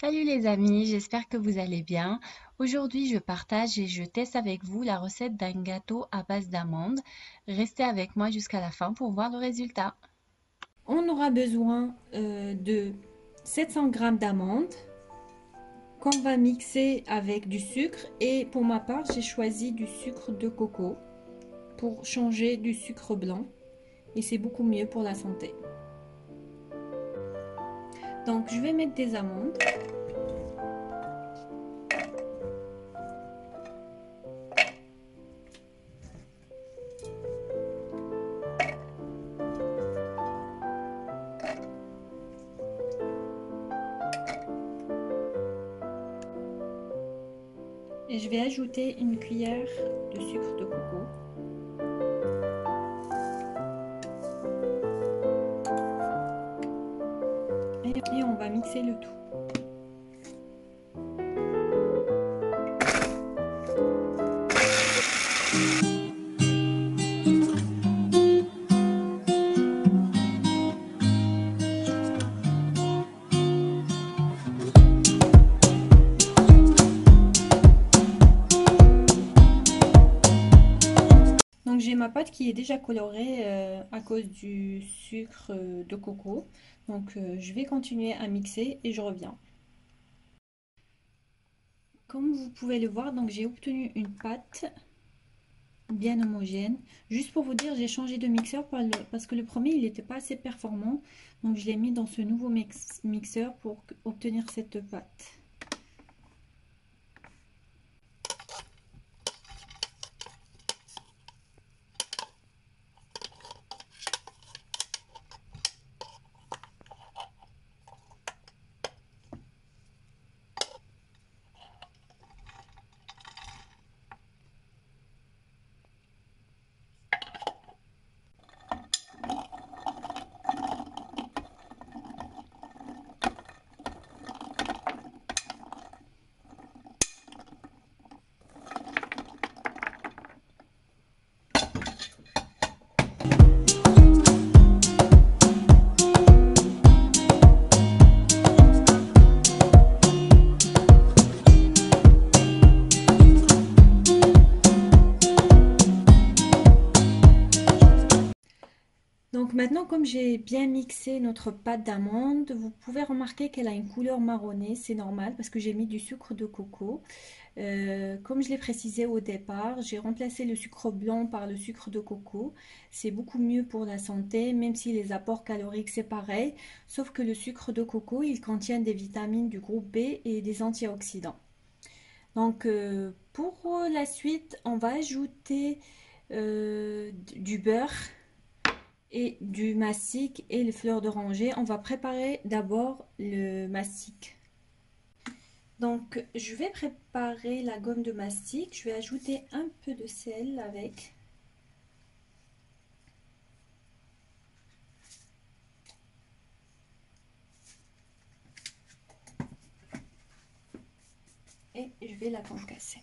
Salut les amis, j'espère que vous allez bien. Aujourd'hui, je partage et je teste avec vous la recette d'un gâteau à base d'amandes. Restez avec moi jusqu'à la fin pour voir le résultat. On aura besoin de 700 g d'amandes qu'on va mixer avec du sucre, et pour ma part j'ai choisi du sucre de coco pour changer du sucre blanc et c'est beaucoup mieux pour la santé. Donc je vais mettre des amandes. Et je vais ajouter une cuillère de sucre de coco. Et on va mixer le tout. Donc j'ai ma pâte qui est déjà colorée à cause du sucre de coco. Donc je vais continuer à mixer et je reviens. Comme vous pouvez le voir, donc j'ai obtenu une pâte bien homogène. Juste pour vous dire, j'ai changé de mixeur parce que le premier il n'était pas assez performant. Donc je l'ai mis dans ce nouveau mixeur pour obtenir cette pâte. Donc maintenant, comme j'ai bien mixé notre pâte d'amande, vous pouvez remarquer qu'elle a une couleur marronnée. C'est normal parce que j'ai mis du sucre de coco. Comme je l'ai précisé au départ, j'ai remplacé le sucre blanc par le sucre de coco. C'est beaucoup mieux pour la santé, même si les apports caloriques c'est pareil, sauf que le sucre de coco, il contient des vitamines du groupe B et des antioxydants. Donc pour la suite, on va ajouter du beurre et du mastic et les fleurs d'oranger. On va préparer d'abord le mastic. Donc je vais préparer la gomme de mastic. Je vais ajouter un peu de sel avec. Et je vais la concasser.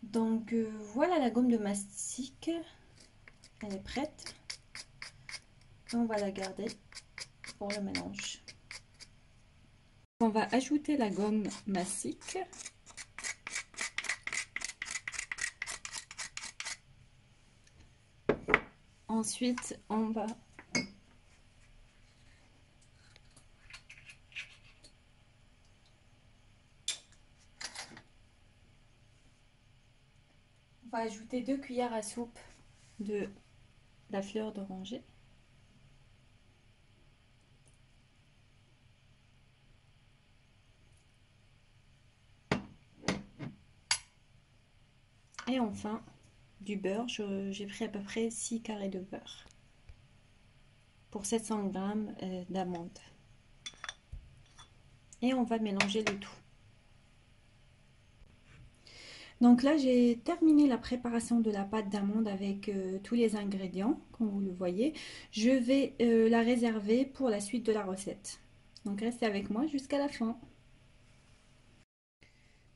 Donc voilà la gomme de mastic. Elle est prête. On va la garder pour le mélange. On va ajouter la gomme mastic. Ensuite, on va ajouter 2 cuillères à soupe de la fleur d'oranger. Et enfin, du beurre. J'ai pris à peu près 6 carrés de beurre pour 700 g d'amandes. Et on va mélanger le tout. Donc là, j'ai terminé la préparation de la pâte d'amande avec tous les ingrédients, comme vous le voyez. Je vais la réserver pour la suite de la recette. Donc restez avec moi jusqu'à la fin.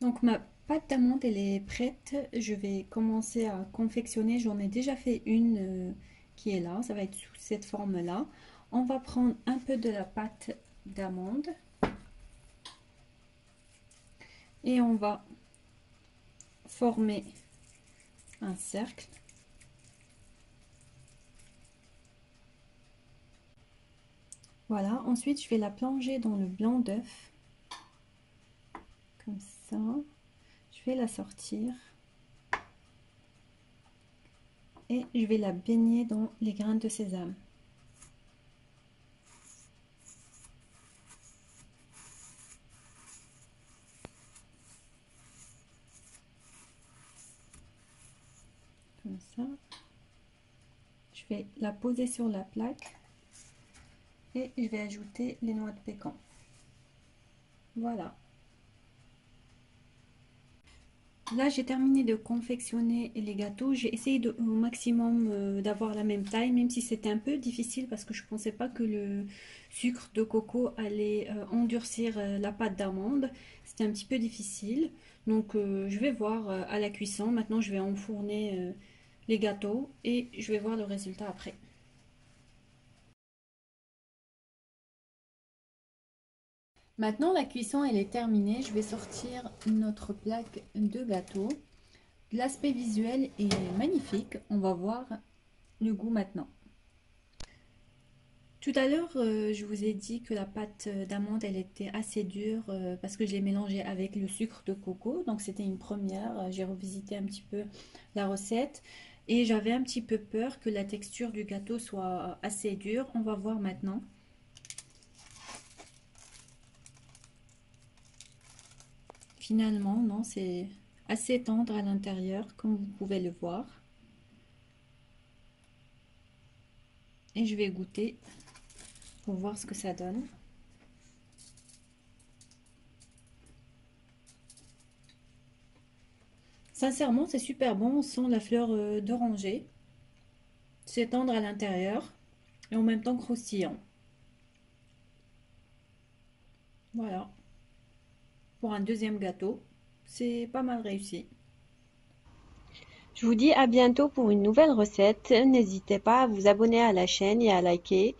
Donc ma pâte d'amande, elle est prête. Je vais commencer à confectionner. J'en ai déjà fait une qui est là. Ça va être sous cette forme-là. On va prendre un peu de la pâte d'amande et on va former un cercle. Voilà. Ensuite, je vais la plonger dans le blanc d'œuf. Comme ça. Je vais la sortir. Et je vais la baigner dans les grains de sésame. Comme ça. Je vais la poser sur la plaque et je vais ajouter les noix de pécan. Voilà. Là, j'ai terminé de confectionner les gâteaux. J'ai essayé au maximum d'avoir la même taille, même si c'était un peu difficile parce que je ne pensais pas que le sucre de coco allait endurcir la pâte d'amande. C'était un petit peu difficile. Donc, je vais voir à la cuisson. Maintenant, je vais enfourner les gâteaux et je vais voir le résultat après. Maintenant, la cuisson elle est terminée. Je vais sortir notre plaque de gâteau. L'aspect visuel est magnifique. On va voir le goût maintenant. Tout à l'heure, je vous ai dit que la pâte d'amande, elle était assez dure parce que je l'ai mélangée avec le sucre de coco. Donc, c'était une première. J'ai revisité un petit peu la recette et j'avais un petit peu peur que la texture du gâteau soit assez dure. On va voir maintenant. Finalement, non, c'est assez tendre à l'intérieur, comme vous pouvez le voir. Et je vais goûter pour voir ce que ça donne. Sincèrement, c'est super bon. On sent la fleur d'oranger. C'est tendre à l'intérieur et en même temps croustillant. Voilà. Pour un deuxième gâteau, c'est pas mal réussi. Je vous dis à bientôt pour une nouvelle recette. N'hésitez pas à vous abonner à la chaîne et à liker.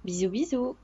Bisous bisous.